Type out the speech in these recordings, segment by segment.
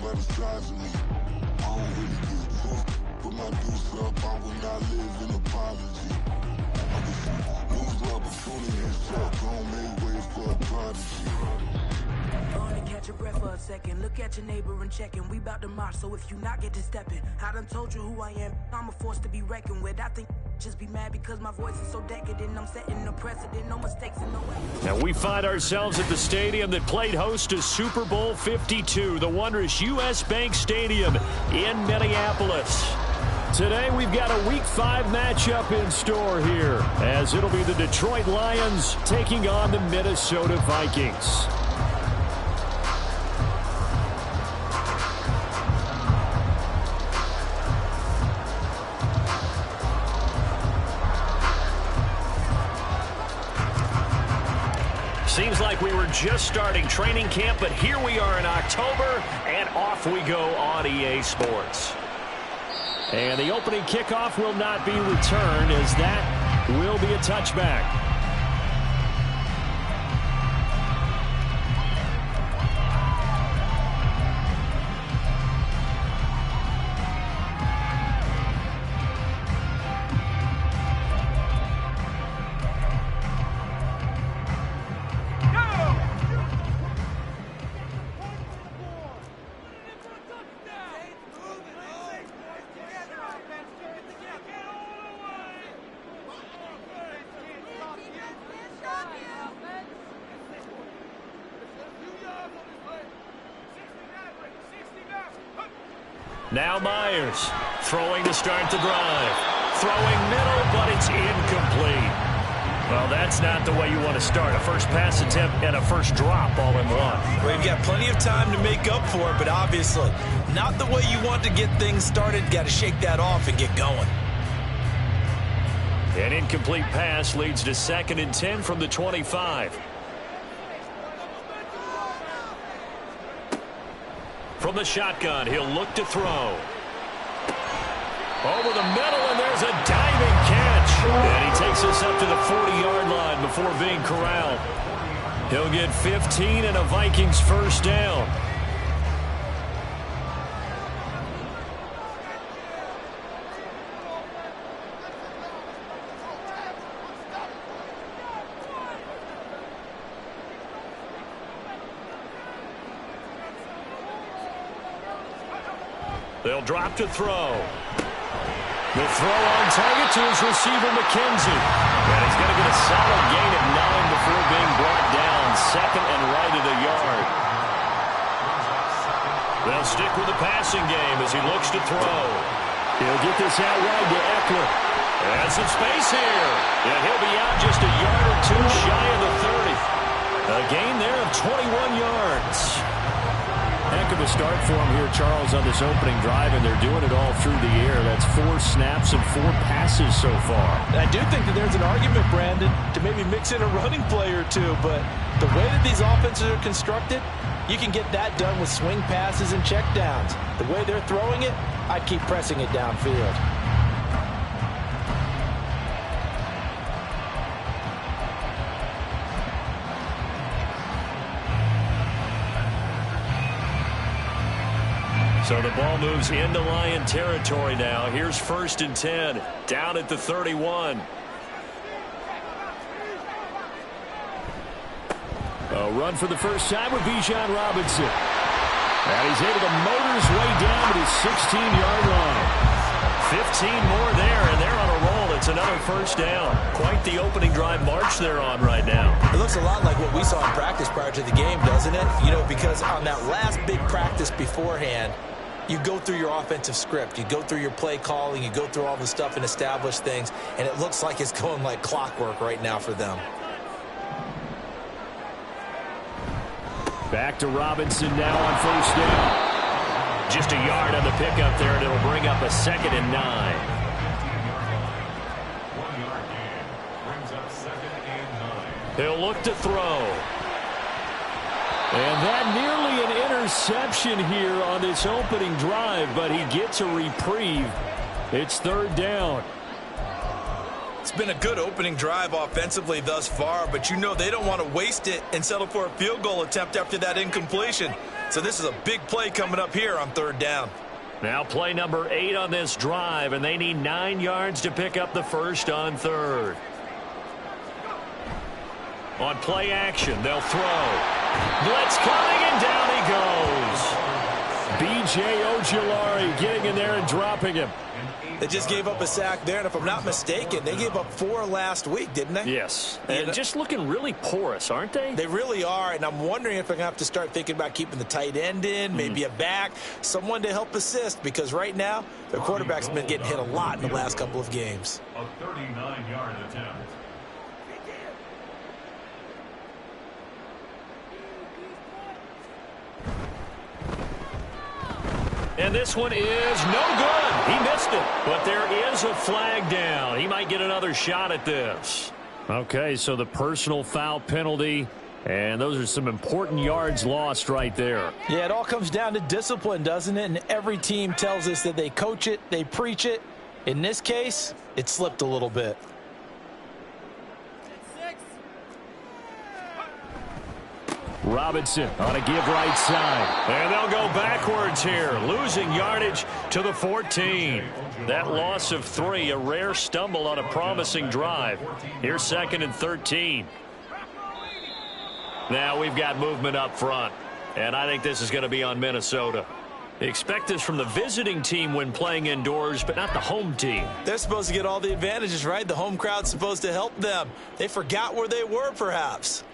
by the size of me. I don't really give a fuck. Put my deuce up, I will not live in apology. Lose the opportunity and suck. Gon' make way for a prodigy. Catch your breath for a second. Look at your neighbor and checkin'. We bout to march, so if you not get to steppin', I done told you who I am. I'm a force to be reckoned with. I think just be mad because my voice is so decadent. I'm setting a precedent. No mistakes and no way. Now we find ourselves at the stadium that played host to Super Bowl 52, the wondrous U.S. Bank Stadium in Minneapolis. Today we've got a Week 5 matchup in store here, as it'll be the Detroit Lions taking on the Minnesota Vikings. Seems like we were just starting training camp, but here we are in October, and off we go on EA Sports. And the opening kickoff will not be returned, as that will be a touchback. Now Myers throwing to start the drive. Throwing middle, but it's incomplete. Well, that's not the way you want to start. A first pass attempt and a first drop all in one. Well, you've got plenty of time to make up for it, but obviously not the way you want to get things started. Got to shake that off and get going. An incomplete pass leads to 2nd and 10 from the 25. From the shotgun, he'll look to throw. Over the middle, and there's a diving catch. And he takes us up to the 40-yard line before being corralled. He'll get 15 and a Vikings first down. They'll drop to throw. The throw on target to his receiver, McKenzie. And he's going to get a solid gain of 9 before being brought down. 2nd and right at a yard. They'll stick with the passing game as he looks to throw. He'll get this out wide to Eckler. And some space here. And he'll be out just a yard or two shy of the 30. A gain there of 21 yards. Heck of a start for him here, Charles, on this opening drive, and they're doing it all through the air. That's 4 snaps and 4 passes so far. I do think that there's an argument, Brandon, to maybe mix in a running play or two, but the way that these offenses are constructed, you can get that done with swing passes and checkdowns. The way they're throwing it, I'd keep pressing it downfield. So the ball moves into Lion territory now. Here's 1st and 10, down at the 31. A run for the first time with Bijan Robinson. And he's able to motor his way down to his 16-yard line. 15 more there, and they're on a roll. It's another first down. Quite the opening drive march they're on right now. It looks a lot like what we saw in practice prior to the game, doesn't it? You know, because on that last big practice beforehand, you go through your offensive script. You go through your play calling. You go through all the stuff and establish things. And it looks like it's going like clockwork right now for them. Back to Robinson now on first down. Just a yard on the pickup there, and it'll bring up a 2nd and 9. 1 yard gain brings up 2nd and 9. He'll look to throw. And that nearly an interception here on this opening drive, but he gets a reprieve. It's 3rd down. It's been a good opening drive offensively thus far, but you know they don't want to waste it and settle for a field goal attempt after that incompletion. So this is a big play coming up here on 3rd down. Now play number 8 on this drive, and they need 9 yards to pick up the first on 3rd. On play action, they'll throw. Blitz coming, and down he goes. B.J. Ojulari getting in there and dropping him. They just gave up a sack there, and if I'm not mistaken, they gave up 4 last week, didn't they? Yes, and just looking really porous, aren't they? They really are, and I'm wondering if they're going to have to start thinking about keeping the tight end in, maybe a back, someone to help assist, because right now, their quarterback's been getting hit a lot in the last couple of games. A 39-yard attempt. And this one is no good. He missed it. But there is a flag down. He might get another shot at this. Okay, so the personal foul penalty, and those are some important yards lost right there. Yeah, it all comes down to discipline, doesn't it? And every team tells us that they coach it, they preach it. In this case, it slipped a little bit. Robinson on a give right side. And they'll go backwards here, losing yardage to the 14. That loss of 3, a rare stumble on a promising drive. Here's 2nd and 13. Now we've got movement up front, and I think this is going to be on Minnesota. They expect this from the visiting team when playing indoors, but not the home team. They're supposed to get all the advantages, right? The home crowd's supposed to help them. They forgot where they were, perhaps.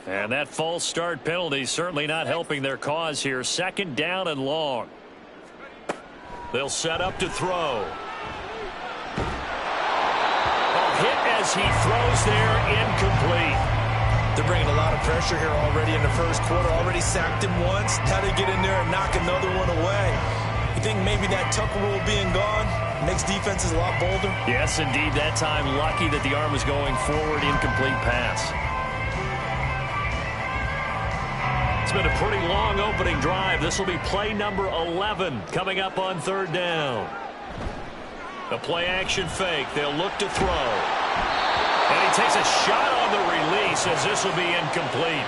And that false start penalty certainly not helping their cause here. 2nd down and long. They'll set up to throw. A hit as he throws there, incomplete. They're bringing a lot of pressure here already in the first quarter. Already sacked him once. How to get in there and knock another one away. You think maybe that Tucker rule being gone makes defenses a lot bolder? Yes, indeed. That time lucky that the arm was going forward. Incomplete pass. It's been a pretty long opening drive. This will be play number 11 coming up on 3rd down. The play action fake. They'll look to throw. And he takes a shot on the release as this will be incomplete.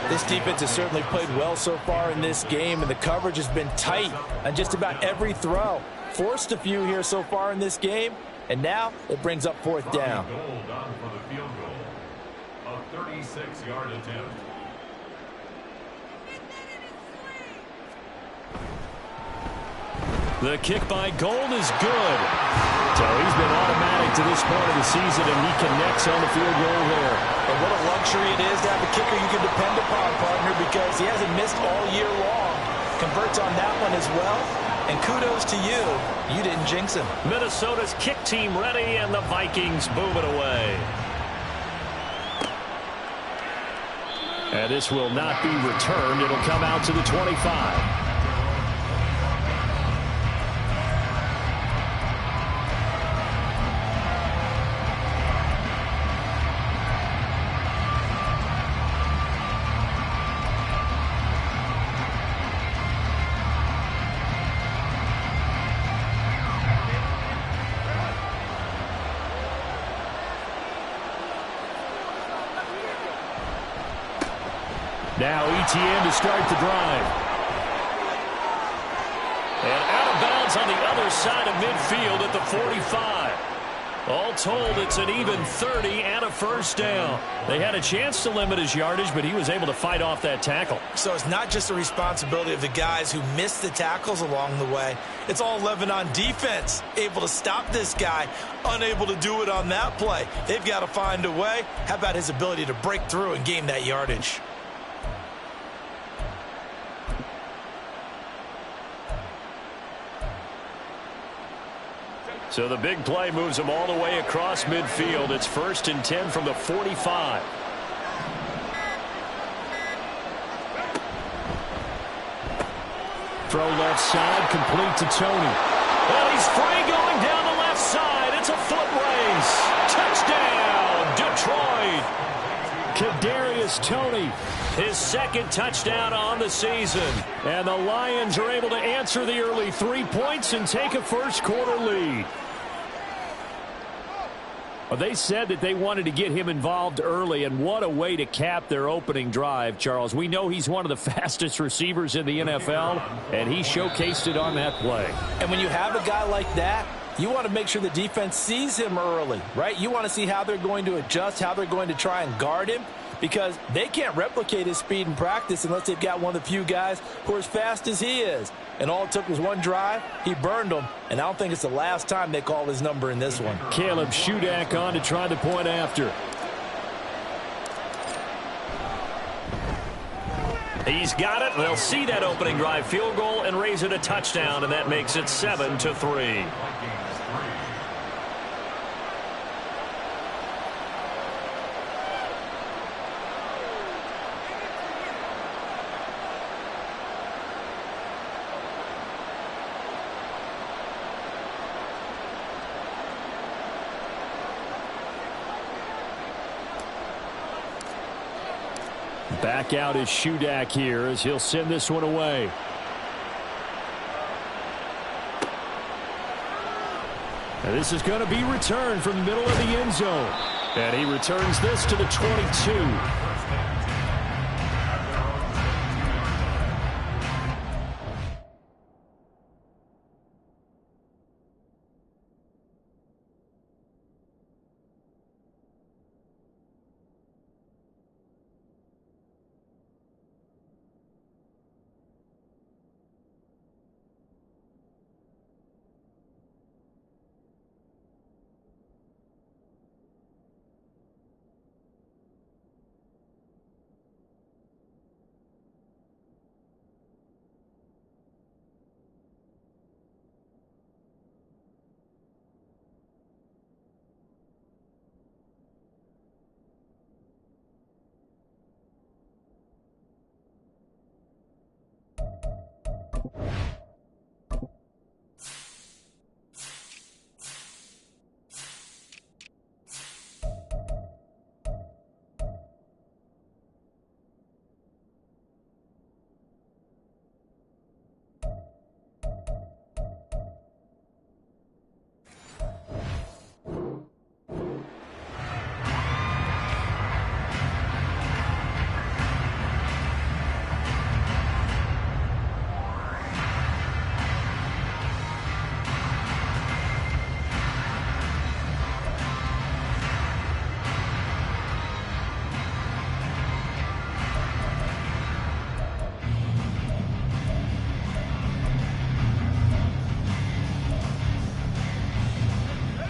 This defense has certainly played well so far in this game, and the coverage has been tight on just about every throw. Forced a few here so far in this game, and now it brings up 4th down. Goal done for the field goal. A 36-yard attempt. The kick by Gold is good. So he's been automatic to this point of the season, and he connects on the field goal there. And what a luxury it is to have a kicker you can depend upon, partner, because he hasn't missed all year long. Converts on that one as well. And kudos to you. You didn't jinx him. Minnesota's kick team ready, and the Vikings boom it away. And this will not be returned. It'll come out to the 25. Now ETN to start the drive. And out of bounds on the other side of midfield at the 45. All told, it's an even 30 and a first down. They had a chance to limit his yardage, but he was able to fight off that tackle. So it's not just the responsibility of the guys who missed the tackles along the way. It's all 11 on defense. Able to stop this guy, unable to do it on that play. They've got to find a way. How about his ability to break through and gain that yardage? So the big play moves him all the way across midfield. It's 1st and 10 from the 45. Throw left side, complete to Tony. Well, he's free going down the left side. It's a foot race. Touchdown, Detroit. Kadarius Toney, his 2nd touchdown on the season. And the Lions are able to answer the early 3 points and take a first quarter lead. Well, they said that they wanted to get him involved early, and what a way to cap their opening drive, Charles. We know he's one of the fastest receivers in the NFL, and he showcased it on that play. And when you have a guy like that, you want to make sure the defense sees him early, right? You want to see how they're going to adjust, how they're going to try and guard him, because they can't replicate his speed in practice unless they've got one of the few guys who are as fast as he is. And all it took was one drive. He burned them, and I don't think it's the last time they call his number in this one. Caleb Shudak on to try the point after. He's got it. They'll see that opening drive field goal and raise it a touchdown, and that makes it 7-3. Back out is Shudak here as he'll send this one away. And this is going to be returned from the middle of the end zone. And he returns this to the 22.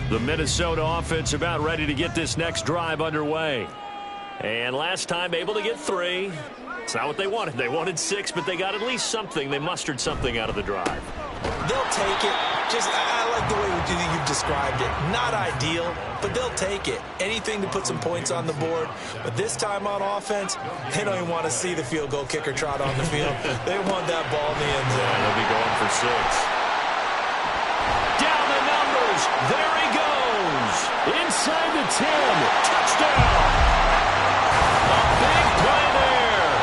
The Minnesota offense about ready to get this next drive underway. And last time able to get 3. It's not what they wanted. They wanted 6, but they got at least something. They mustered something out of the drive. They'll take it. I like the way you've described it. Not ideal, but they'll take it. Anything to put some points on the board. But this time on offense, they don't even want to see the field goal kicker trot on the field. They want that ball in the end zone. They'll be going for 6. Down the numbers. There he goes. Inside the 10. Touchdown. A big play there.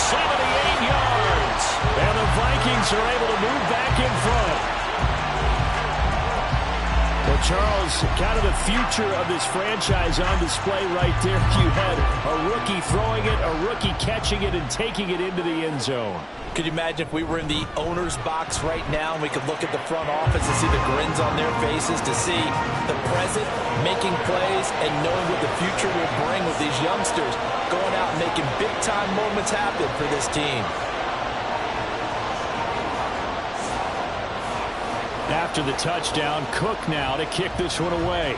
78 yards. And the Vikings are able to move back in front. Well, Charles, kind of the future of this franchise on display right there. You had a rookie throwing it, a rookie catching it, and taking it into the end zone. Could you imagine if we were in the owner's box right now and we could look at the front office and see the grins on their faces, to see the present making plays and knowing what the future will bring with these youngsters going out and making big-time moments happen for this team. After the touchdown, Cook now to kick this one away.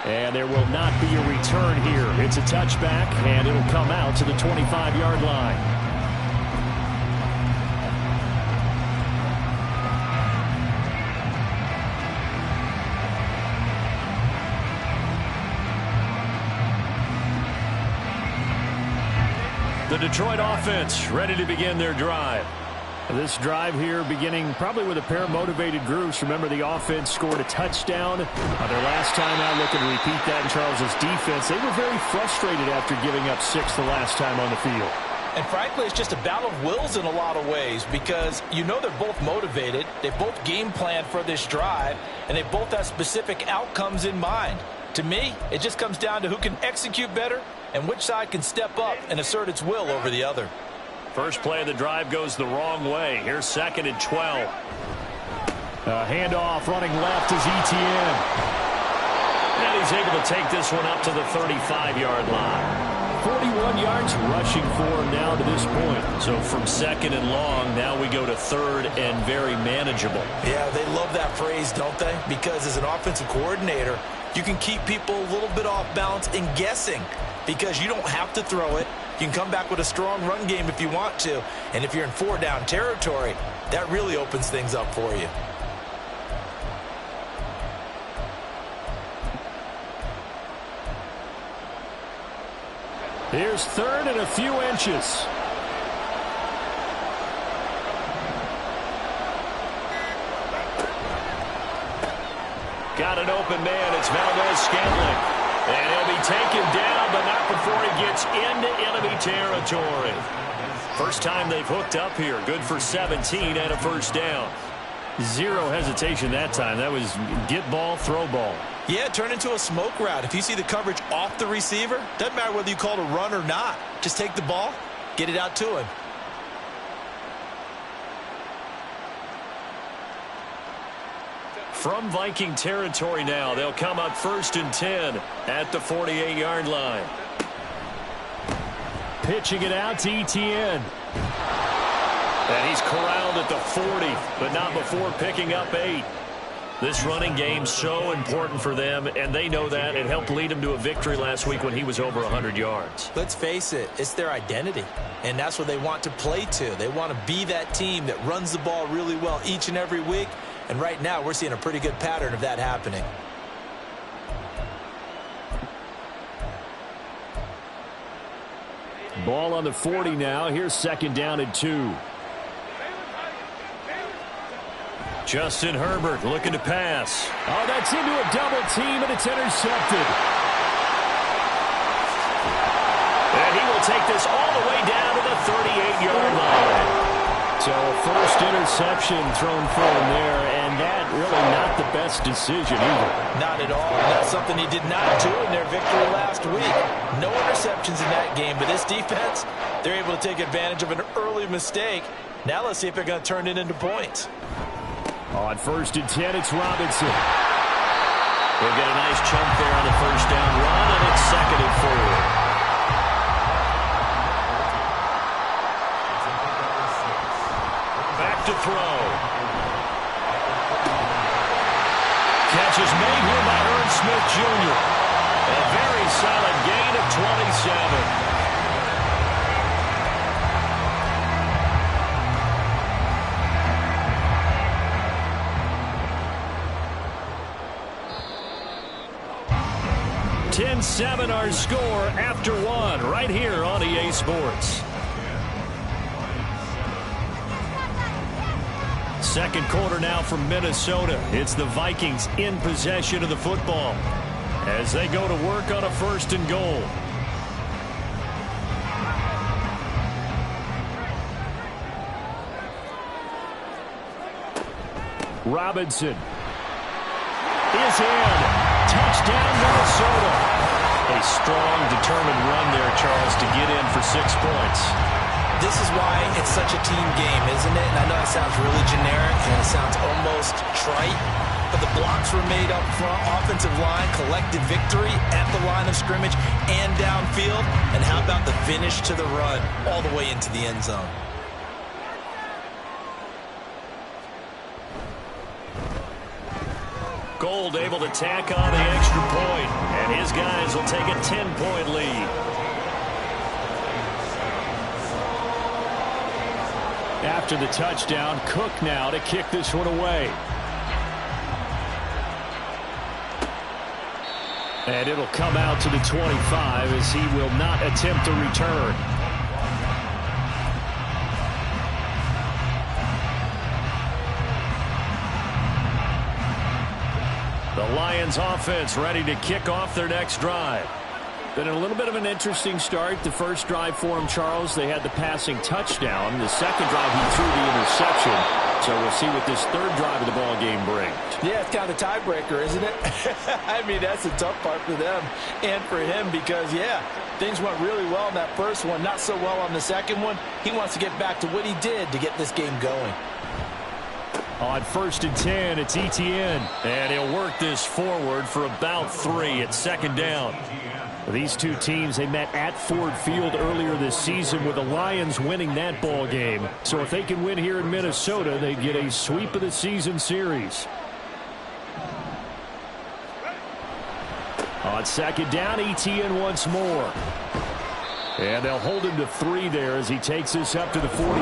And there will not be a return here. It's a touchback, and it'll come out to the 25-yard line. The Detroit offense ready to begin their drive. This drive here beginning probably with a pair of motivated groups. Remember, the offense scored a touchdown their last time out. Looking to repeat that in Charles's defense. They were very frustrated after giving up 6 the last time on the field. And frankly, it's just a battle of wills in a lot of ways because you know they're both motivated, they both game plan for this drive, and they both have specific outcomes in mind. To me, it just comes down to who can execute better and which side can step up and assert its will over the other. First play of the drive goes the wrong way. Here's 2nd and 12. Handoff running left is Etienne. And he's able to take this one up to the 35-yard line. 41 yards rushing for him now to this point. So from 2nd and long, now we go to 3rd and very manageable. Yeah, they love that phrase, don't they? Because as an offensive coordinator, you can keep people a little bit off balance and guessing because you don't have to throw it. You can come back with a strong run game if you want to. And if you're in 4-down territory, that really opens things up for you. Here's 3rd and a few inches. Got an open man. It's Valdez-Scantling. And he'll be taken down, but not before he gets into enemy territory. First time they've hooked up here. Good for 17 and a first down. Zero hesitation that time. That was get ball, throw ball. Yeah, turn into a smoke route. If you see the coverage off the receiver, doesn't matter whether you call it a run or not. Just take the ball, get it out to him. From Viking territory now, they'll come up 1st and 10 at the 48-yard line. Pitching it out to Etienne. And he's corralled at the 40, but not before picking up 8. This running game so important for them, and they know that. It helped lead them to a victory last week when he was over 100 yards. Let's face it, it's their identity, and that's what they want to play to. They want to be that team that runs the ball really well each and every week, and right now we're seeing a pretty good pattern of that happening. Ball on the 40 now. Here's 2nd down and 2. Justin Herbert looking to pass. Oh, that's into a double team, and it's intercepted. And he will take this all the way down to the 38-yard line. So first interception thrown for him there, and that really not the best decision either. Not at all. That's something he did not do in their victory last week. No interceptions in that game, but this defense, they're able to take advantage of an early mistake. Now let's see if they're going to turn it into points. On 1st and 10, it's Robinson. They'll get a nice chunk there on the first down run, and it's 2nd and 4. Back to throw. Catch is made here by Ern Smith Jr. A very solid gain of 27. $10-7 our score after 1 right here on EA Sports. Second quarter now from Minnesota. It's the Vikings in possession of the football as they go to work on a 1st and goal. Robinson is in. Touchdown, Minnesota. A strong, determined run there, Charles, to get in for 6 points. This is why it's such a team game, isn't it? And I know it sounds really generic and it sounds almost trite, but the blocks were made up front, offensive line, collected victory at the line of scrimmage and downfield. And how about the finish to the run all the way into the end zone? Gold able to tack on the extra point, and his guys will take a 10-point lead. After the touchdown, Cook now to kick this one away. And it'll come out to the 25 as he will not attempt a return. The Lions offense ready to kick off their next drive. Been a little bit of an interesting start. The first drive for him, Charles, they had the passing touchdown. The second drive, he threw the interception. So we'll see what this third drive of the ball game brings. Yeah, it's kind of a tiebreaker, isn't it? I mean, that's the tough part for them and for him because, yeah, things went really well in that first one, not so well on the second one. He wants to get back to what he did to get this game going. On 1st and 10, it's Etienne. And he'll work this forward for about 3 at second down. These two teams, they met at Ford Field earlier this season with the Lions winning that ball game. So if they can win here in Minnesota, they get a sweep of the season series. On second down, Etienne once more. And they'll hold him to 3 there as he takes this up to the 47.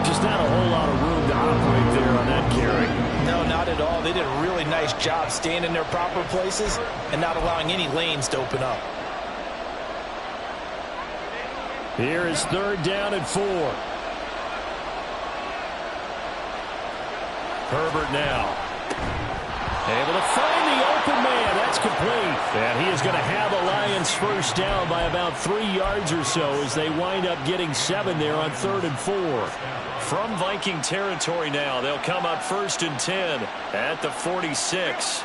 Just not a whole lot of room to operate there on that carry. No, not at all. They did a really nice job staying in their proper places and not allowing any lanes to open up. Here is 3rd down and 4. Herbert now. Able to find the open man. That's complete. And he is going to have a Lions first down by about 3 yards or so as they wind up getting 7 there on 3rd and 4. From Viking territory now, they'll come up 1st and 10 at the 46.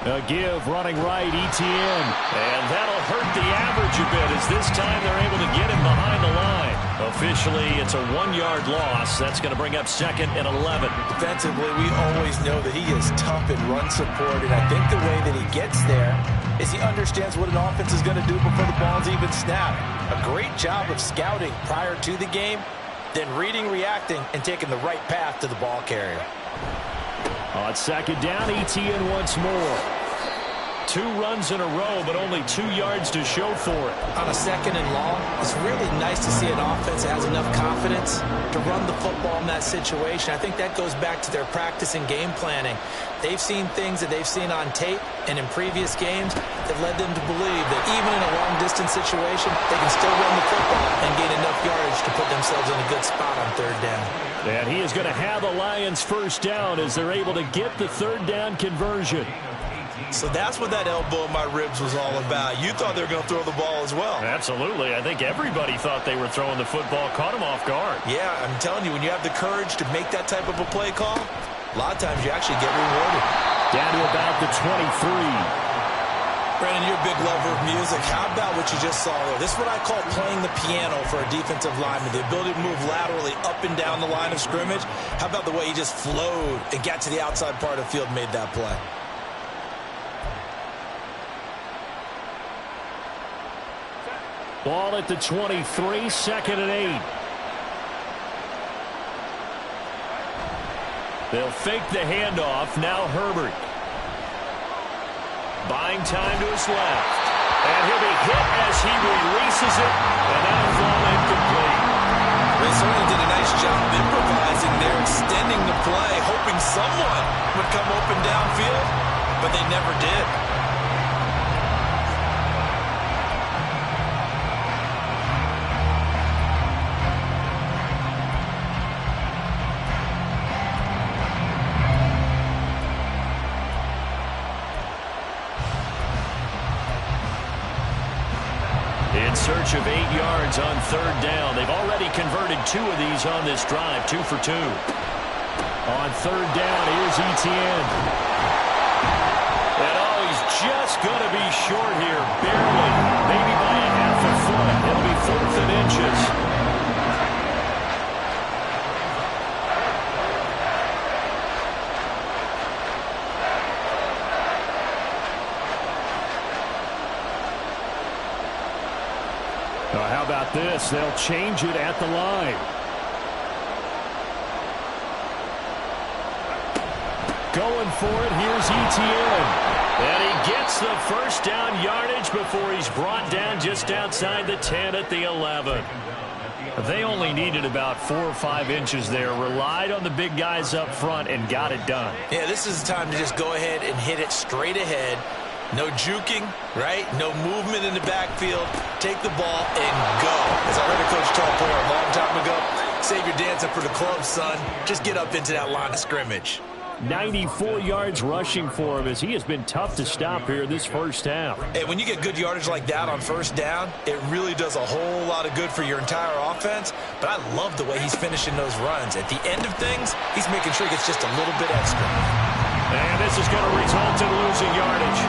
A give running right, Etienne. And that'll hurt the average a bit as this time they're able to get him behind the line. Officially, it's a 1-yard loss. That's going to bring up 2nd and 11. Defensively, we always know that he is tough in run support, and I think the way that he gets there is he understands what an offense is going to do before the ball's even snapped. A great job of scouting prior to the game, then reading, reacting, and taking the right path to the ball carrier. On second down, Etienne once more. 2 runs in a row, but only 2 yards to show for it. On a 2nd and long, it's really nice to see an offense that has enough confidence to run the football in that situation. I think that goes back to their practice and game planning. They've seen things that they've seen on tape and in previous games that led them to believe that even in a long-distance situation, they can still run the football and gain enough yardage to put themselves in a good spot on 3rd down. And he is going to have the Lions first down as they're able to get the 3rd down conversion. So that's what that elbow in my ribs was all about. You thought they were going to throw the ball as well. Absolutely. I think everybody thought they were throwing the football, caught him off guard. Yeah, I'm telling you, when you have the courage to make that type of a play call, a lot of times you actually get rewarded. Down to about the 23. Brandon, you're a big lover of music. How about what you just saw there? This is what I call playing the piano for a defensive lineman. The ability to move laterally up and down the line of scrimmage. How about the way he just flowed and got to the outside part of the field and made that play? Ball at the 23, 2nd and 8. They'll fake the handoff. Now Herbert. Buying time to his left. And he'll be hit as he releases it. And that'll fall incomplete. They certainly did a nice job improvising there, extending the play, hoping someone would come open downfield, but they never did. In search of 8 yards on 3rd down. They've already converted 2 of these on this drive, 2 for 2. On 3rd down, here's Etienne. And oh, he's just going to be short here, barely, maybe by a half a foot. It'll be 4th and inches. How about this? They'll change it at the line. Going for it. Here's Etienne. And he gets the first down yardage before he's brought down just outside the 10 at the 11. They only needed about 4 or 5 inches there. Relied on the big guys up front and got it done. Yeah, this is the time to just go ahead and hit it straight ahead. No juking, right? No movement in the backfield. Take the ball and go. As I heard a coach tell a player a long time ago, save your dancing for the club, son. Just get up into that line of scrimmage. 94 yards rushing for him as he has been tough to stop here this first half. Hey, when you get good yardage like that on first down, it really does a whole lot of good for your entire offense. But I love the way he's finishing those runs. At the end of things, he's making sure he gets just a little bit extra. And this is going to result in losing yardage.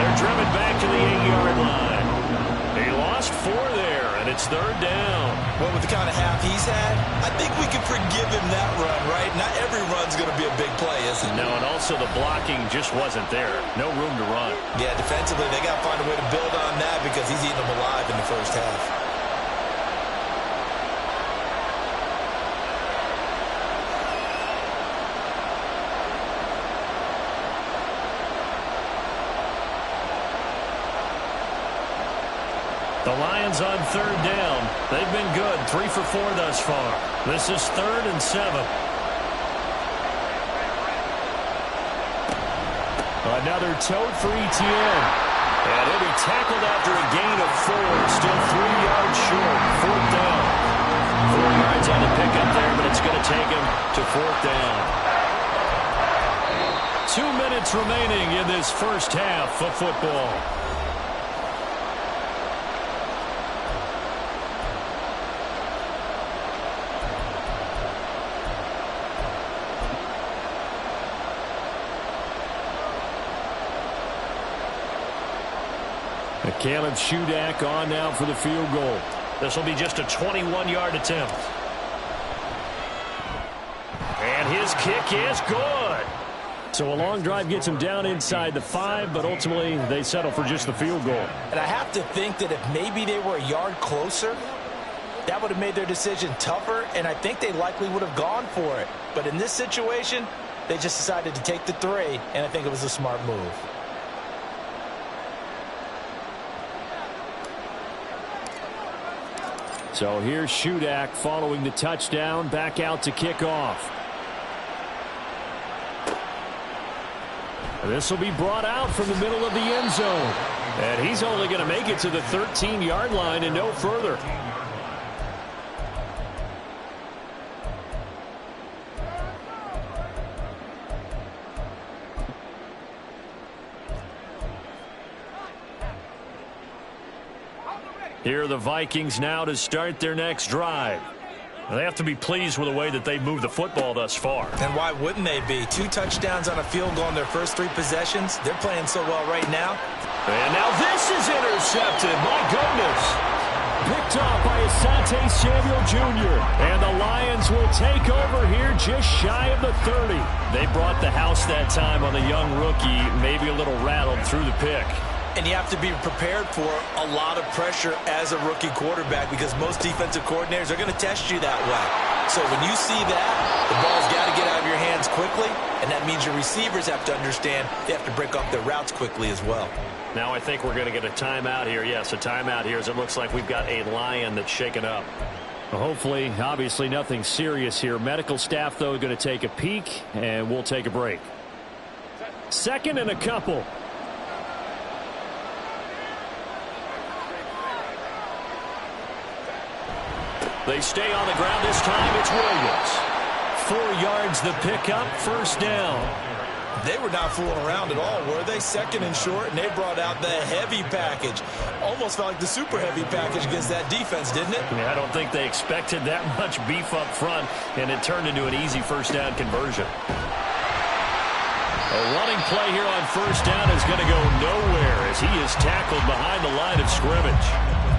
They're driven back to the 8-yard line. He lost 4 there, and it's third down. Well, with the kind of half he's had, I think we can forgive him that run, right? Not every run's going to be a big play, is it? No, and also the blocking just wasn't there. No room to run. Yeah, defensively, they got to find a way to build on that because he's eating them alive in the first half. The Lions on third down. They've been good, 3 for 4 thus far. This is 3rd and 7. Another tote for ETN. And he'll be tackled after a gain of 4. Still 3 yards short. 4th down. 4 yards on the pickup there, but it's going to take him to 4th down. 2 minutes remaining in this first half of football. Caleb Shudak on now for the field goal. This will be just a 21-yard attempt. And his kick is good. So a long drive gets him down inside the 5, but ultimately they settle for just the field goal. And I have to think that if maybe they were a yard closer, that would have made their decision tougher, and I think they likely would have gone for it. But in this situation, they just decided to take the 3, and I think it was a smart move. So here's Shudak following the touchdown, back out to kick off. This will be brought out from the middle of the end zone. And he's only going to make it to the 13-yard line and no further. Here are the Vikings now to start their next drive. They have to be pleased with the way that they've moved the football thus far. And why wouldn't they be? 2 touchdowns on a field goal in their first 3 possessions. They're playing so well right now. And now this is intercepted. My goodness. Picked off by Asante Samuel Jr. And the Lions will take over here just shy of the 30. They brought the house that time on the young rookie, maybe a little rattled through the pick. And you have to be prepared for a lot of pressure as a rookie quarterback because most defensive coordinators are going to test you that way. So when you see that, the ball's got to get out of your hands quickly, and that means your receivers have to understand they have to break off their routes quickly as well. Now I think we're going to get a timeout here. Yes, a timeout here as it looks like we've got a Lion that's shaken up. Well, hopefully, obviously nothing serious here. Medical staff, though, going to take a peek, and we'll take a break. 2nd and a couple. They stay on the ground this time. It's Williams. 4 yards the pickup, 1st down. They were not fooling around at all, were they? 2nd and short, and they brought out the heavy package. Almost felt like the super heavy package against that defense, didn't it? Yeah, I don't think they expected that much beef up front, and it turned into an easy 1st down conversion. A running play here on 1st down is going to go nowhere as he is tackled behind the line of scrimmage.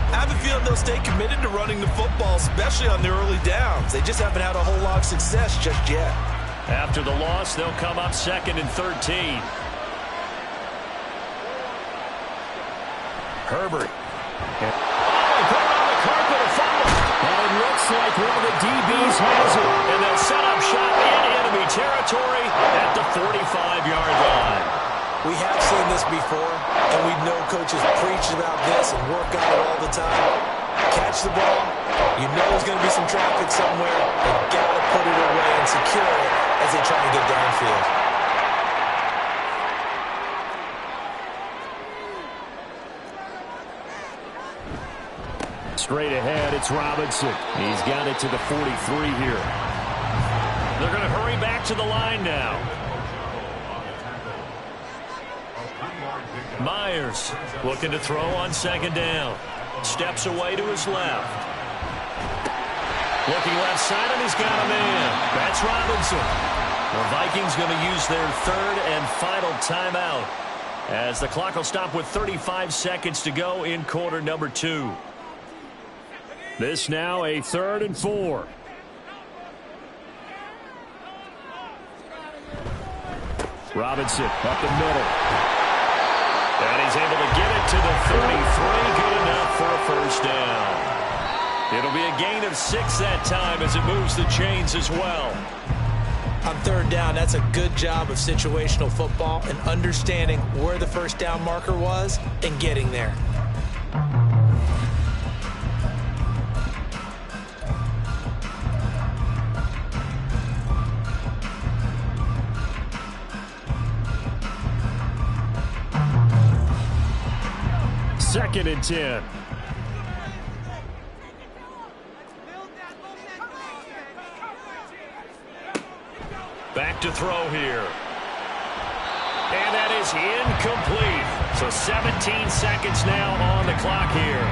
I have a feeling they'll stay committed to running the football, especially on their early downs. They just haven't had a whole lot of success just yet. After the loss, they'll come up 2nd and 13. Herbert. Oh, put it on the carpet, a foul. And it looks like one of the DBs has it. And they'll set up shot in enemy territory at the 45-yard line. We have seen this before, and we know coaches preach about this and work on it all the time. Catch the ball. You know there's going to be some traffic somewhere. They've got to put it away and secure it as they try to get downfield. Straight ahead, it's Robinson. He's got it to the 43 here. They're going to hurry back to the line now. Myers looking to throw on second down. Steps away to his left. Looking left side, and he's got a man. That's Robinson. The Vikings going to use their third and final timeout as the clock will stop with 35 seconds to go in quarter number 2. This now a 3rd and 4. Robinson up the middle. And he's able to get it to the 33. Good enough for a first down. It'll be a gain of 6 that time as it moves the chains as well. On third down, that's a good job of situational football and understanding where the first down marker was and getting there. Second and 10. Back to throw here. And that is incomplete. So 17 seconds now on the clock here.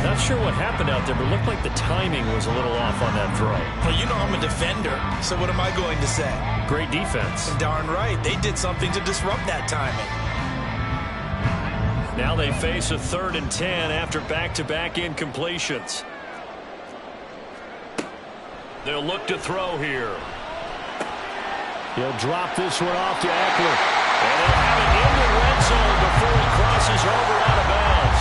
Not sure what happened out there, but it looked like the timing was a little off on that throw. Well, you know I'm a defender, so what am I going to say? Great defense. Darn right. They did something to disrupt that timing. Now they face a 3rd and 10 after back-to-back incompletions. They'll look to throw here. He'll drop this one off to Eckler. And they'll have it in the red zone before he crosses over out of bounds.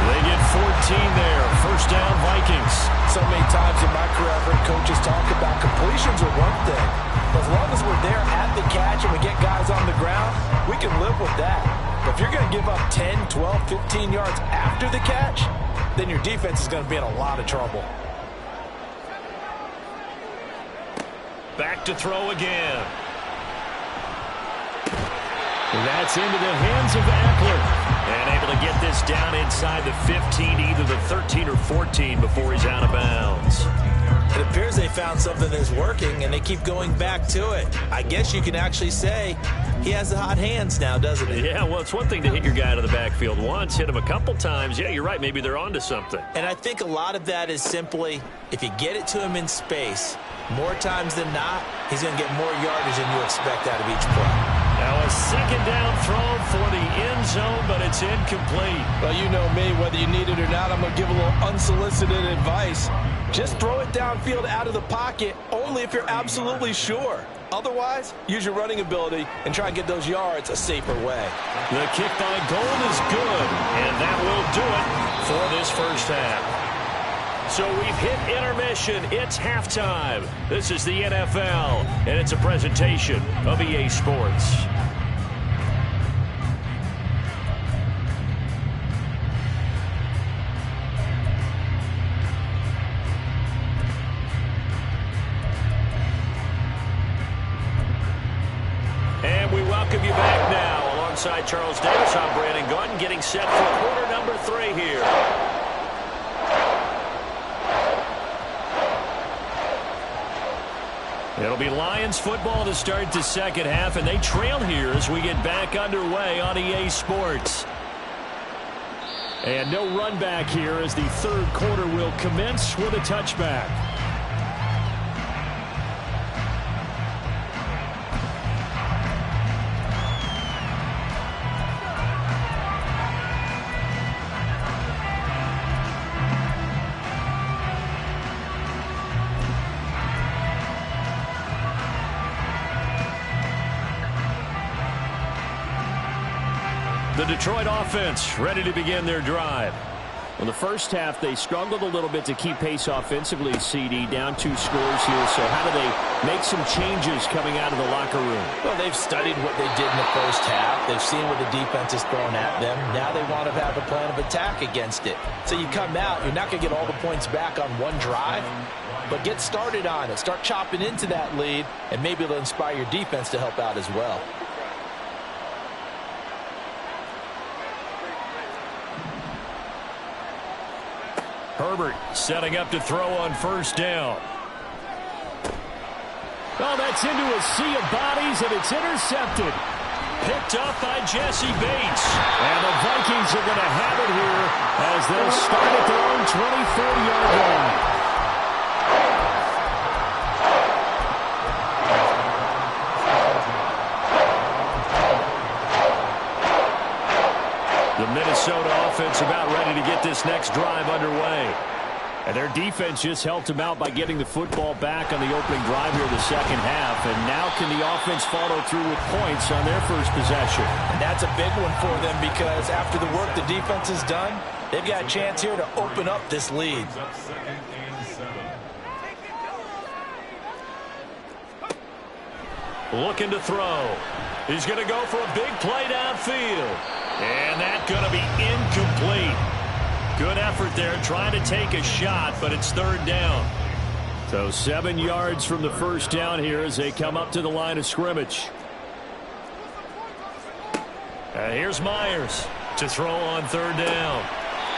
They get 14 there. First down, Vikings. So many times in my career, I've heard coaches talk about completions are one thing. But as long as we're there at the catch and we get guys on the ground, we can live with that. But if you're going to give up 10, 12, 15 yards after the catch, then your defense is going to be in a lot of trouble. Back to throw again. And that's into the hands of Eckler. And able to get this down inside the 15, either the 13 or 14 before he's out of bounds. It appears they found something that's working, and they keep going back to it. I guess you can actually say he has the hot hands now, doesn't he? Yeah, well, it's one thing to hit your guy out of the backfield once, hit him a couple times. Yeah, you're right. Maybe they're onto something. And I think a lot of that is simply if you get it to him in space, more times than not, he's going to get more yardage than you expect out of each play. Now a second down throw for the end zone, but it's incomplete. Well, you know me, whether you need it or not, I'm going to give a little unsolicited advice. Just throw it downfield out of the pocket only if you're absolutely sure. Otherwise, use your running ability and try and get those yards a safer way. The kick by Gold is good, and that will do it for this first half. So we've hit intermission. It's halftime. This is the NFL, and it's a presentation of EA Sports. And we welcome you back now. Alongside Charles Davis, I'm Brandon Gordon, getting set for quarter number 3 here. It'll be Lions football to start the second half, and they trail here as we get back underway on EA Sports. And no run back here as the third quarter will commence with a touchback. The Detroit offense ready to begin their drive. Well, the first half, they struggled a little bit to keep pace offensively, CD, down 2 scores here. So how do they make some changes coming out of the locker room? Well, they've studied what they did in the first half. They've seen what the defense is throwing at them. Now they want to have a plan of attack against it. So you come out, you're not going to get all the points back on one drive, but get started on it. Start chopping into that lead, and maybe it'll inspire your defense to help out as well. Herbert setting up to throw on first down. Oh, that's into a sea of bodies, and it's intercepted. picked up by Jesse Bates. And the Vikings are going to have it here as they'll start at their own 24-yard line. The Minnesota offense about ready to get this next drive underway. And their defense just helped them out by getting the football back on the opening drive here in the second half. And now can the offense follow through with points on their first possession? And that's a big one for them because after the work the defense has done, they've got a chance here to open up this lead. Looking to throw. He's going to go for a big play downfield. And that's going to be incomplete. Good effort there trying to take a shot, but it's third down. So 7 yards from the first down here as they come up to the line of scrimmage. Here's Myers to throw on third down.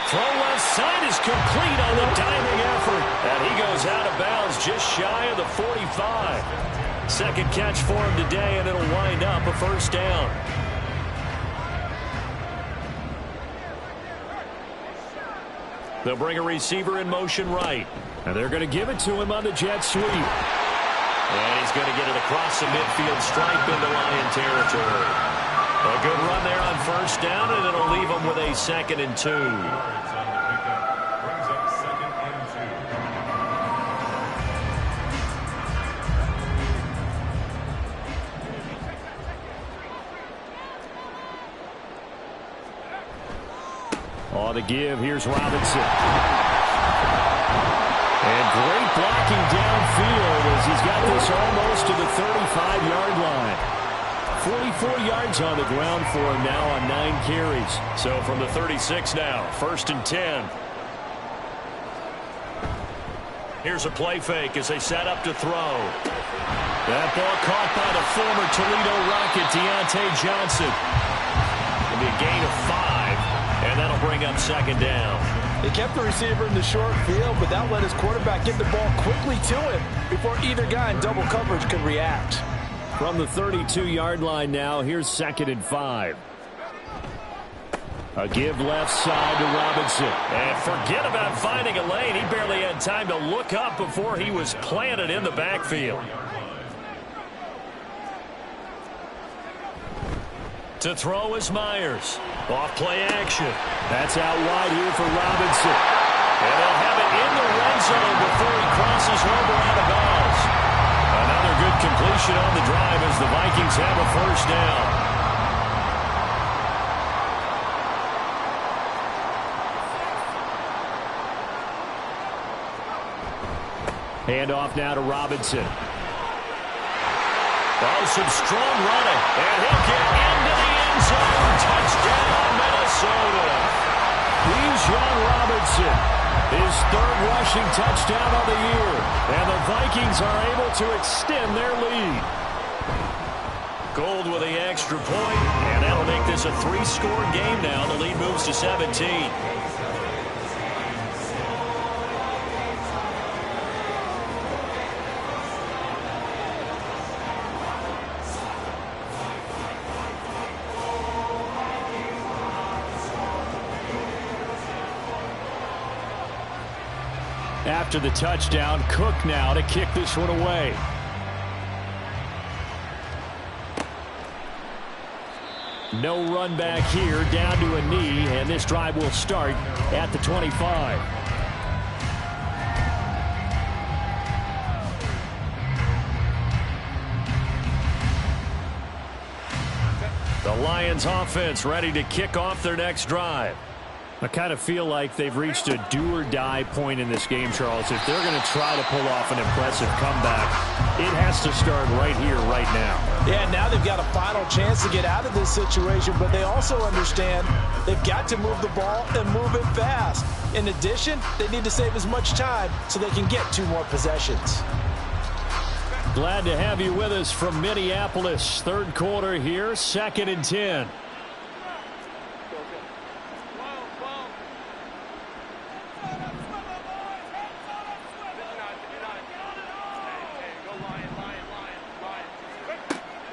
Throw left side is complete on the diving effort. And he goes out of bounds just shy of the 45. Second catch for him today, and it'll wind up a first down. They'll bring a receiver in motion right. And they're going to give it to him on the jet sweep. And he's going to get it across the midfield stripe into Lion territory. A good run there on first down, and it'll leave him with a 2nd and 2. On the give, here's Robinson. And great blocking downfield as he's got this almost to the 35-yard line. 44 yards on the ground for him now on 9 carries. So from the 36 now, 1st and 10. Here's a play fake as they set up to throw. That ball caught by the former Toledo Rocket, Deontay Johnson. It'll be a gain of 5. And that'll bring up 2nd down. They kept the receiver in the short field, but that let his quarterback get the ball quickly to him before either guy in double coverage could react. From the 32-yard line now, here's 2nd and 5. A give left side to Robinson. And forget about finding a lane. He barely had time to look up before he was planted in the backfield. To throw is Myers. Off play action. That's out wide here for Robinson. And they'll have it in the red zone before he crosses over out of bounds. Another good completion on the drive as the Vikings have a first down. Hand off now to Robinson. Oh, some strong running. And he'll get into the end zone. Touchdown, Minnesota. Bijan Robinson, his 3rd rushing touchdown of the year. And the Vikings are able to extend their lead. Gold with the extra point, and that'll make this a 3-score game now. The lead moves to 17. After the touchdown, Cook now to kick this one away. No run back here, down to a knee, and this drive will start at the 25. The Lions offense ready to kick off their next drive. I kind of feel like they've reached a do-or-die point in this game, Charles. If they're going to try to pull off an impressive comeback, it has to start right here, right now. Yeah, now they've got a final chance to get out of this situation, but they also understand they've got to move the ball and move it fast. In addition, they need to save as much time so they can get 2 more possessions. Glad to have you with us from Minneapolis. 3rd quarter here, 2nd and 10.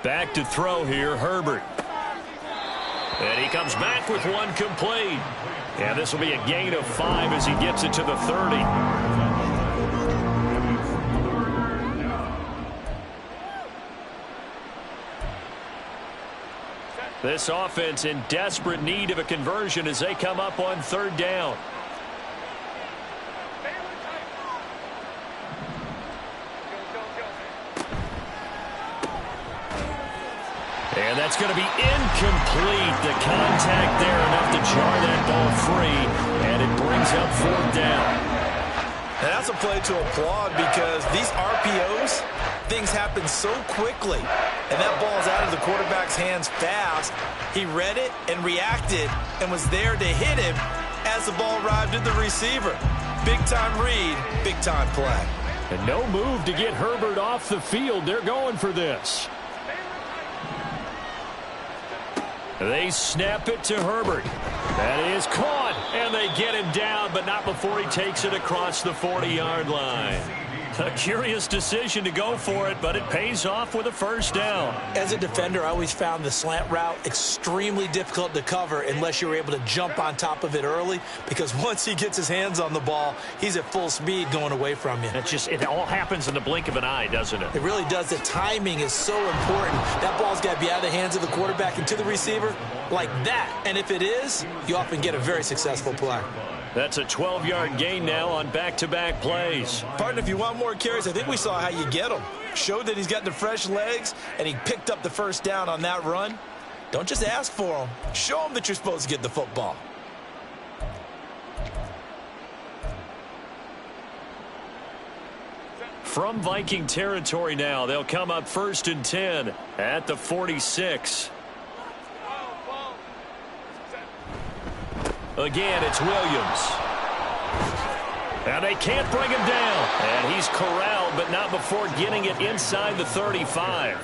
Back to throw here, Herbert. And he comes back with one complete. And this will be a gain of 5 as he gets it to the 30. This offense in desperate need of a conversion as they come up on 3rd down. And that's going to be incomplete. The contact there enough to jar that ball free, and it brings up 4th down. And that's a play to applaud because these RPOs, things happen so quickly. And that ball's out of the quarterback's hands fast. He read it and reacted and was there to hit him as the ball arrived at the receiver. Big-time read, big-time play. And no move to get Herbert off the field. They're going for this. They snap it to Herbert. That is caught, and they get him down, but not before he takes it across the 40-yard line. A curious decision to go for it, but it pays off with a 1st down. As a defender, I always found the slant route extremely difficult to cover unless you're able to jump on top of it early, because once he gets his hands on the ball, he's at full speed going away from you. It all happens in the blink of an eye, doesn't it? It really does. The timing is so important. That ball's got to be out of the hands of the quarterback and to the receiver like that. And if it is, you often get a very successful play. That's a 12-yard gain now on back-to-back plays. Partner, if you want more carries, I think we saw how you get him. Showed that he's got the fresh legs, and he picked up the 1st down on that run. Don't just ask for him. Show him that you're supposed to get the football. From Viking territory now, they'll come up 1st and 10 at the 46. Again, it's Williams. And they can't bring him down. And he's corralled, but not before getting it inside the 35.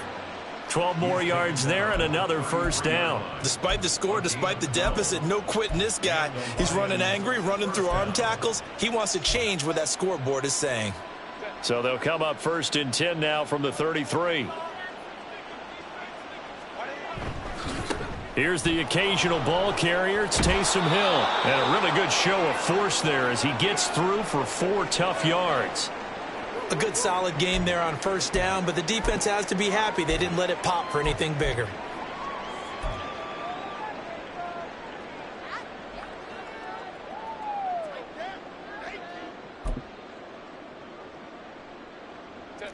12 more yards there and another 1st down. Despite the score, despite the deficit, no quitting this guy. He's running angry, running through arm tackles. He wants to change what that scoreboard is saying. So they'll come up 1st and 10 now from the 33. Here's the occasional ball carrier. It's Taysom Hill. And a really good show of force there as he gets through for 4 tough yards. A good solid game there on 1st down, but the defense has to be happy they didn't let it pop for anything bigger.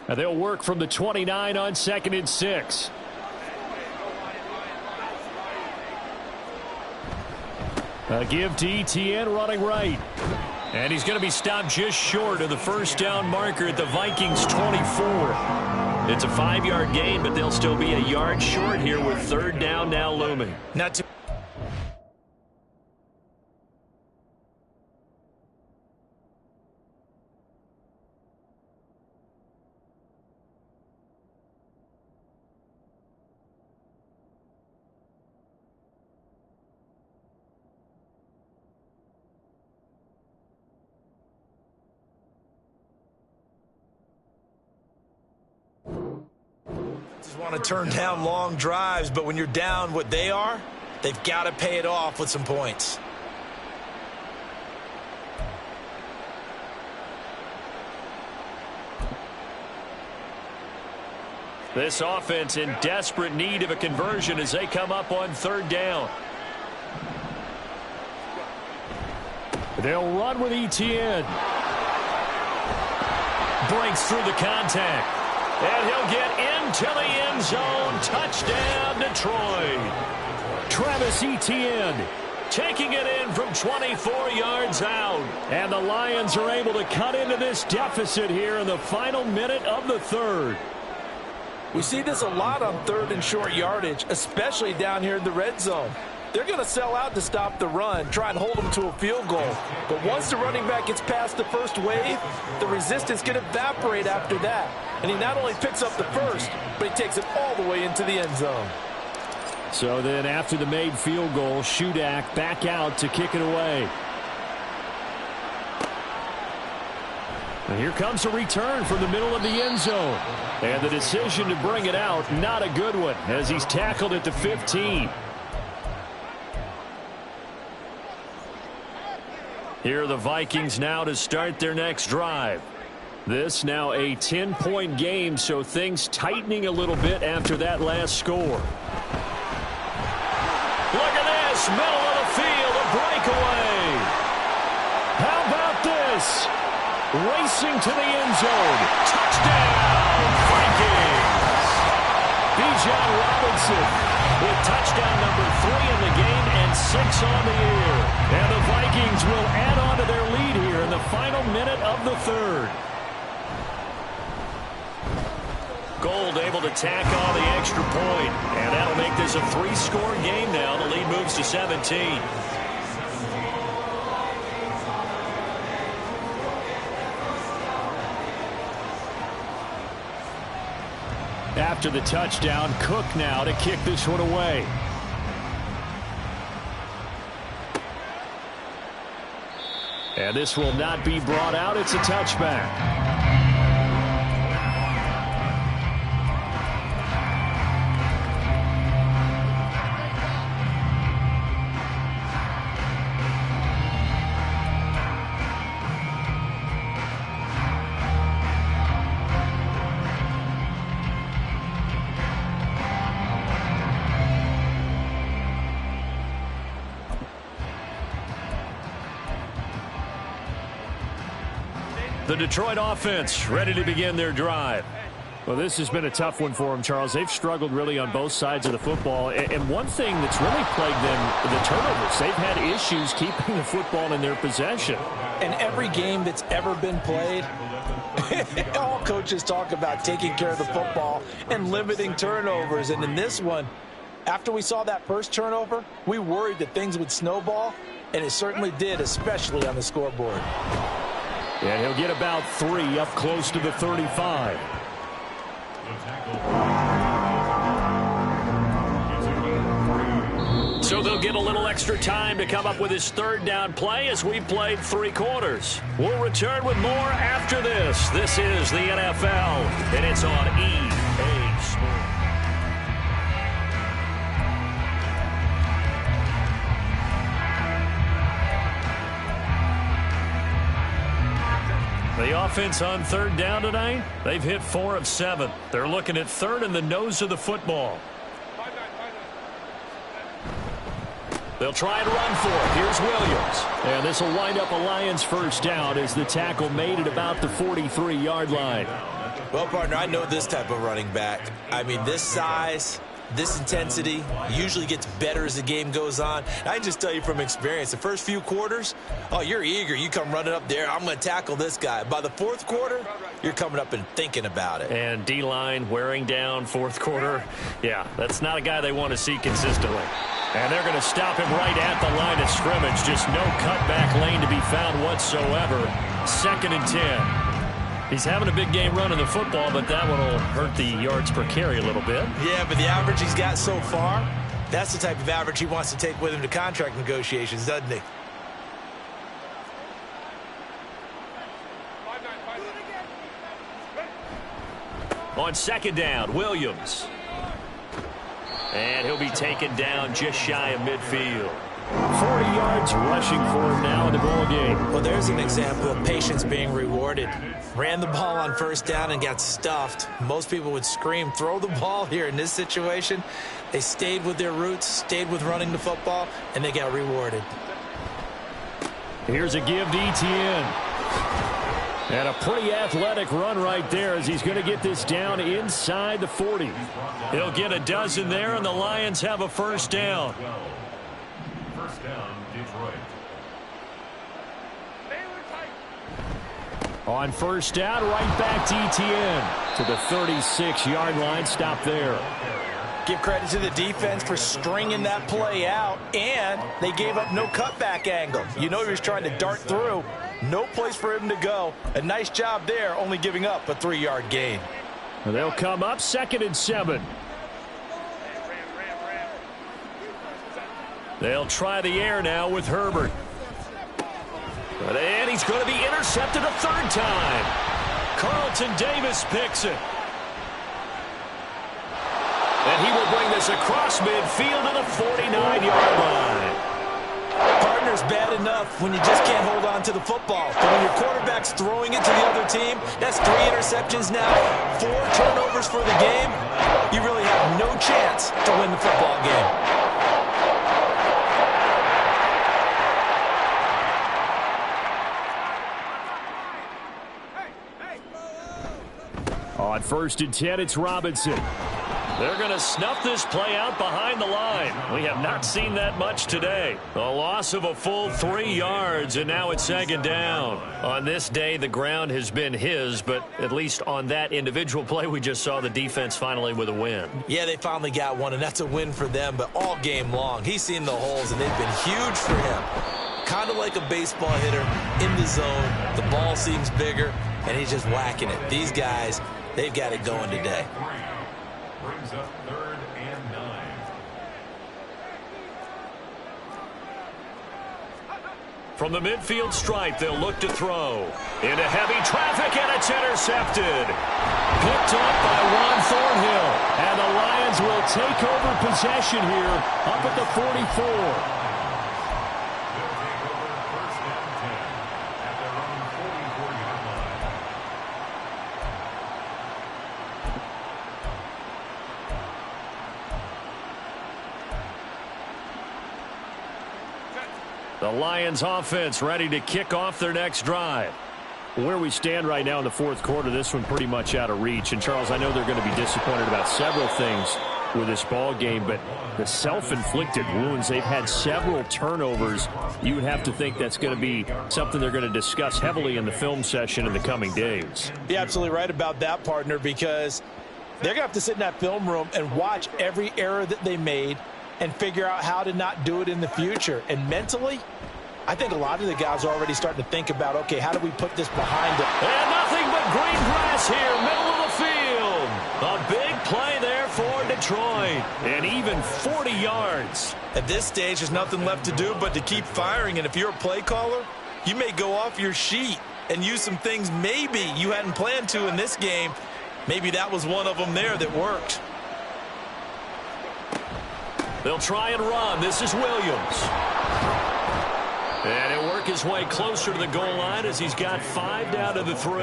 Now they'll work from the 29 on 2nd and 6. A give to Etienne running right. And he's going to be stopped just short of the 1st down marker at the Vikings 24. It's a 5-yard gain, but they'll still be a yard short here with 3rd down now looming. Not too want to turn down long drives, but when you're down what they are, they've got to pay it off with some points. This offense in desperate need of a conversion as they come up on 3rd down. They'll run with Etienne. Breaks through the contact. And he'll get into the end zone. Touchdown, Detroit. Travis Etienne taking it in from 24 yards out. And the Lions are able to cut into this deficit here in the final minute of the 3rd. We see this a lot on 3rd and short yardage, especially down here in the red zone. They're going to sell out to stop the run, try and hold them to a field goal. But once the running back gets past the first wave, the resistance can evaporate after that. And he not only picks up the first, but he takes it all the way into the end zone. So then after the made field goal, Shudak back out to kick it away. And here comes a return from the middle of the end zone. And the decision to bring it out, not a good one, as he's tackled at the 15. Here are the Vikings now to start their next drive. This now a 10-point game, so things tightening a little bit after that last score. Look at this, middle of the field, a breakaway. How about this? Racing to the end zone. Touchdown, Vikings. Bijan Robinson with touchdown number 3 in the game and 6 on the year. And the Vikings will add on to their lead here in the final minute of the third. Gold able to tack on the extra point, and that'll make this a 3-score game now. The lead moves to 17. After the touchdown, Cook now to kick this one away. And this will not be brought out. It's a touchback. The Detroit offense ready to begin their drive. Well, this has been a tough one for them, Charles. They've struggled really on both sides of the football. And one thing that's really plagued them, the turnovers. They've had issues keeping the football in their possession. In every game that's ever been played, all coaches talk about taking care of the football and limiting turnovers. And in this one, after we saw that first turnover, we worried that things would snowball, and it certainly did, especially on the scoreboard. And he'll get about 3 up close to the 35. So they'll get a little extra time to come up with his third down play as we played 3 quarters. We'll return with more after this. This is the NFL, and it's on EA Sports. The offense on third down tonight, they've hit 4 of 7. They're looking at third in the nose of the football. They'll try and run for it. Here's Williams. And this will wind up a Lions first down as the tackle made it about the 43-yard line. Well, partner, I know this type of running back. I mean, this size, this intensity usually gets better as the game goes on. I can just tell you from experience, the first few quarters, oh, you're eager. You come running up there, I'm going to tackle this guy. By the fourth quarter, you're coming up and thinking about it. And D-line wearing down fourth quarter. Yeah, that's not a guy they want to see consistently. And they're going to stop him right at the line of scrimmage. Just no cutback lane to be found whatsoever. 2nd and 10. He's having a big game running the football, but that one will hurt the yards per carry a little bit. Yeah, but the average he's got so far, that's the type of average he wants to take with him to contract negotiations, doesn't he? On 2nd down, Williams. And he'll be taken down just shy of midfield. 40 yards rushing for him now in the ball game. Well, there's an example of patience being rewarded. Ran the ball on first down and got stuffed. Most people would scream, throw the ball here. In this situation, they stayed with their roots, stayed with running the football, and they got rewarded. Here's a give to Etienne. And a pretty athletic run right there as he's going to get this down inside the 40. He'll get a dozen there, and the Lions have a first down. First down, Detroit. On first down, right back to Etienne to the 36-yard line. Stop there. Give credit to the defense for stringing that play out, and they gave up no cutback angle. You know he was trying to dart through. No place for him to go. A nice job there, only giving up a 3-yard gain. They'll come up 2nd and 7. They'll try the air now with Herbert. And he's going to be intercepted a 3rd time. Carlton Davis picks it. And he will bring this across midfield to the 49-yard line. Partner, Turner's bad enough when you just can't hold on to the football. But when your quarterback's throwing it to the other team, that's 3 interceptions now, 4 turnovers for the game. You really have no chance to win the football game. On 1st and 10, it's Robinson. They're going to snuff this play out behind the line. We have not seen that much today. A loss of a full 3 yards, and now it's 2nd down. On this day, the ground has been his, but at least on that individual play, we just saw the defense finally with a win. Yeah, they finally got one, and that's a win for them, but all game long, he's seen the holes, and they've been huge for him. Kind of like a baseball hitter in the zone. The ball seems bigger, and he's just whacking it. These guys, they've got it going today. Brings up 3rd and 9. From the midfield stripe, they'll look to throw. Into heavy traffic, and it's intercepted. Picked up by Juan Thornhill. And the Lions will take over possession here up at the 44. The Lions offense ready to kick off their next drive. Where we stand right now in the 4th quarter, this one pretty much out of reach. And, Charles, I know they're going to be disappointed about several things with this ball game, but the self-inflicted wounds, they've had several turnovers. You would have to think that's going to be something they're going to discuss heavily in the film session in the coming days. You're absolutely right about that, partner, because they're going to have to sit in that film room and watch every error that they made and figure out how to not do it in the future. And mentally, I think a lot of the guys are already starting to think about, okay, how do we put this behind them? And nothing but green grass here, middle of the field. A big play there for Detroit. And even 40 yards. At this stage, there's nothing left to do but to keep firing. And if you're a play caller, you may go off your sheet and use some things maybe you hadn't planned to in this game. Maybe that was one of them there that worked. They'll try and run. This is Williams. And he'll work his way closer to the goal line as he's got 5 down to the 3.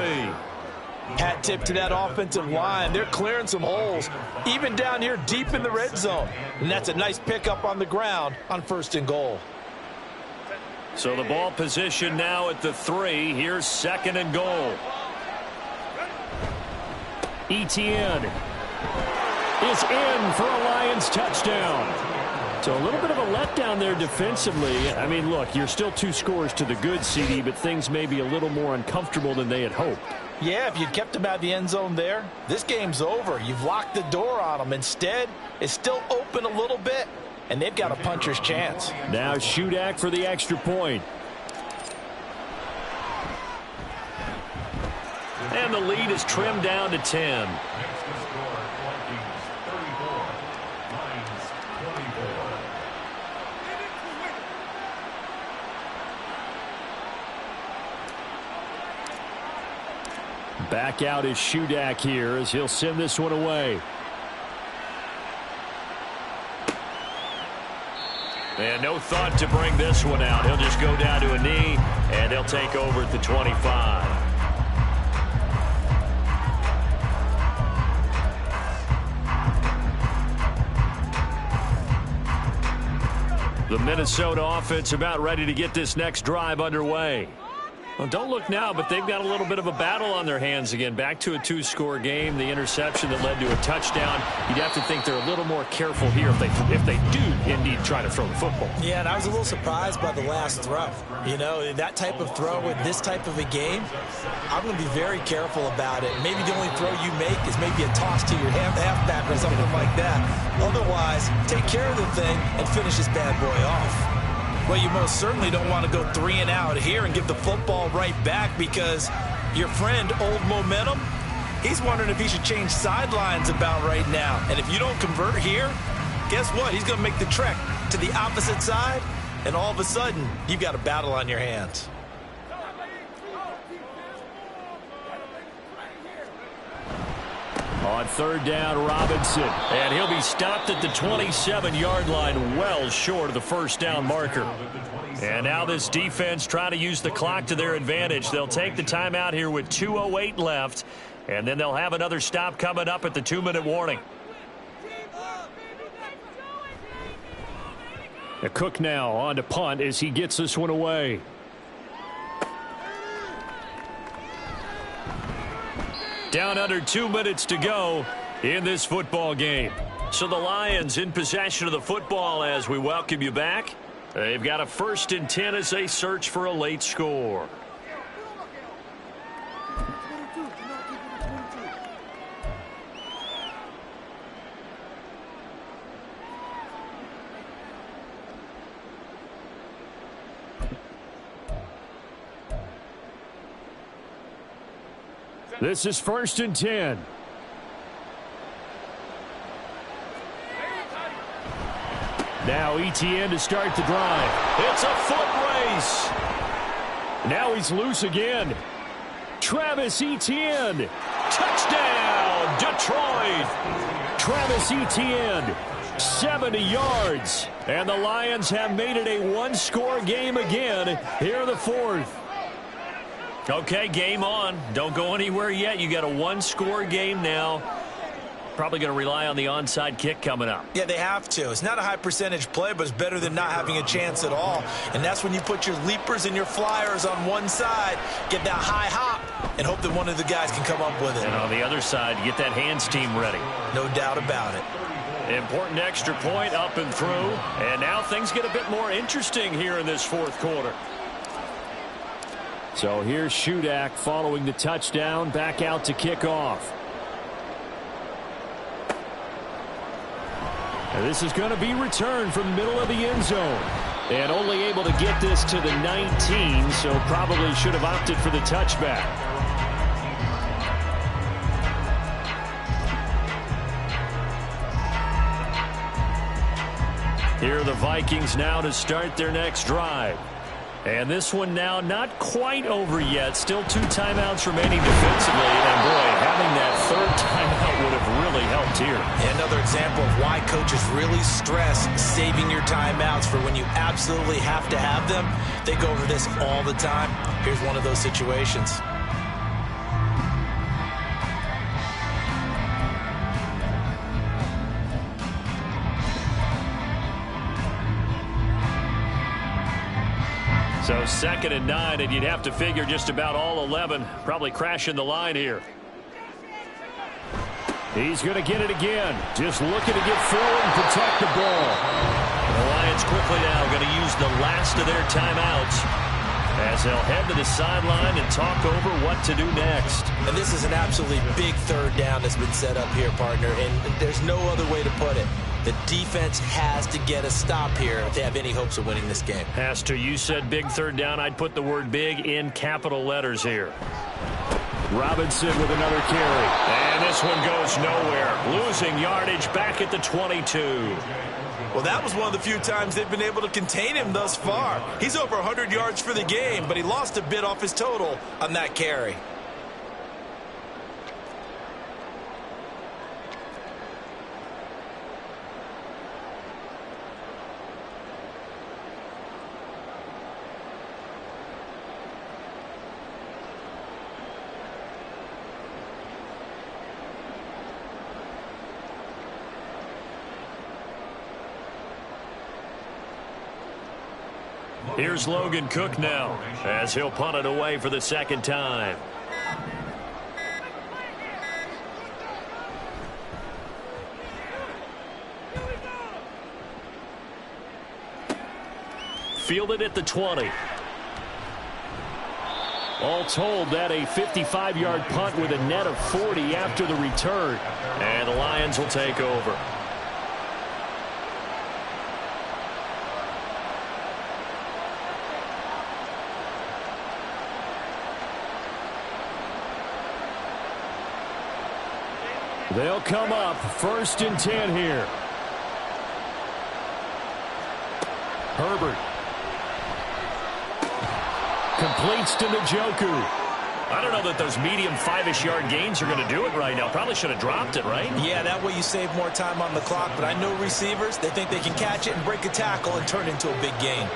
Hat tip to that offensive line. They're clearing some holes, even down here deep in the red zone. And that's a nice pickup on the ground on 1st and goal. So the ball position now at the 3. Here's 2nd and goal. Etienne is in for a Lions touchdown. So a little bit of a letdown there defensively. I mean, look, you're still 2 scores to the good, CD, but things may be a little more uncomfortable than they had hoped. Yeah, if you'd kept them out of the end zone there, this game's over. You've locked the door on them. Instead, it's still open a little bit, and they've got a puncher's chance. Now Shudak for the extra point. And the lead is trimmed down to 10. Next to score, Vikings 34, Lions 24. Back out is Shudak here as he'll send this one away. And no thought to bring this one out. He'll just go down to a knee, and he'll take over at the 25. The Minnesota offense about ready to get this next drive underway. Well, don't look now, but they've got a little bit of a battle on their hands again. Back to a 2-score game. The interception that led to a touchdown. You'd have to think they're a little more careful here if they do indeed try to throw the football. Yeah, and I was a little surprised by the last throw. You know, that type of throw with this type of a game, I'm going to be very careful about it. Maybe the only throw you make is maybe a toss to your halfback or something like that. Otherwise, take care of the thing and finish this bad boy off. Well, you most certainly don't want to go 3 and out here and give the football right back, because your friend, Old Momentum, he's wondering if he should change sidelines about right now. And if you don't convert here, guess what? He's going to make the trek to the opposite side, and all of a sudden, you've got a battle on your hands. On third down, Robinson. And he'll be stopped at the 27-yard line, well short of the first down marker. And now this defense trying to use the clock to their advantage. They'll take the timeout here with 2:08 left, and then they'll have another stop coming up at the 2-minute warning. A Cook now on to punt as he gets this one away. Down under 2 minutes to go in this football game. So the Lions in possession of the football as we welcome you back. They've got a 1st and 10 as they search for a late score. This is 1st and 10. Now ETN to start the drive. It's a foot race. Now he's loose again. Travis Etienne. Touchdown, Detroit. Travis Etienne, 70 yards. And the Lions have made it a one-score game again here in the 4th. Okay, game on. Don't go anywhere yet. You got a one-score game now. Probably going to rely on the onside kick coming up. Yeah, they have to. It's not a high percentage play, but it's better than not having a chance at all. And that's when you put your leapers and your flyers on one side, get that high hop, and hope that one of the guys can come up with it. And on the other side, get that hands team ready. No doubt about it. Important extra point up and through. And now things get a bit more interesting here in this 4th quarter. So here's Shudak following the touchdown, back out to kick off. And this is going to be returned from the middle of the end zone. And only able to get this to the 19, so probably should have opted for the touchback. Here are the Vikings now to start their next drive. And this one now not quite over yet. Still 2 timeouts remaining defensively. And boy, having that 3rd timeout would have really helped here. And another example of why coaches really stress saving your timeouts for when you absolutely have to have them. They go over this all the time. Here's one of those situations. So 2nd and 9, and you'd have to figure just about all 11 probably crashing the line here. He's going to get it again. Just looking to get forward and protect the ball. The Lions quickly now going to use the last of their timeouts as they'll head to the sideline and talk over what to do next. And this is an absolutely big 3rd down that's been set up here, partner, and there's no other way to put it. The defense has to get a stop here if they have any hopes of winning this game. Has to. You said big 3rd down. I'd put the word big in capital letters here. Robinson with another carry. And this one goes nowhere. Losing yardage back at the 22. Well, that was one of the few times they've been able to contain him thus far. He's over 100 yards for the game, but he lost a bit off his total on that carry. Here's Logan Cook now as he'll punt it away for the 2nd time. Fielded at the 20. All told, that a 55-yard punt with a net of 40 after the return. And the Lions will take over. They'll come up 1st and 10 here. Herbert completes to Njoku. I don't know that those medium 5-ish yard gains are going to do it right now. Probably should have dropped it, right? Yeah, that way you save more time on the clock. But I know receivers, they think they can catch it and break a tackle and turn it into a big gain.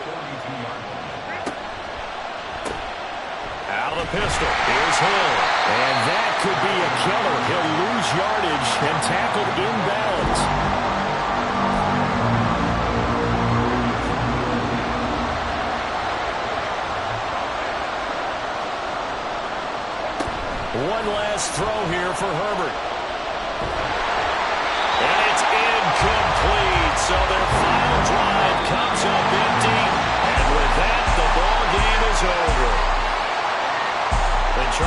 Out of the pistol. Here's Hill. And that could be a killer. He'll lose yardage and tackled inbounds. One last throw here for Herbert.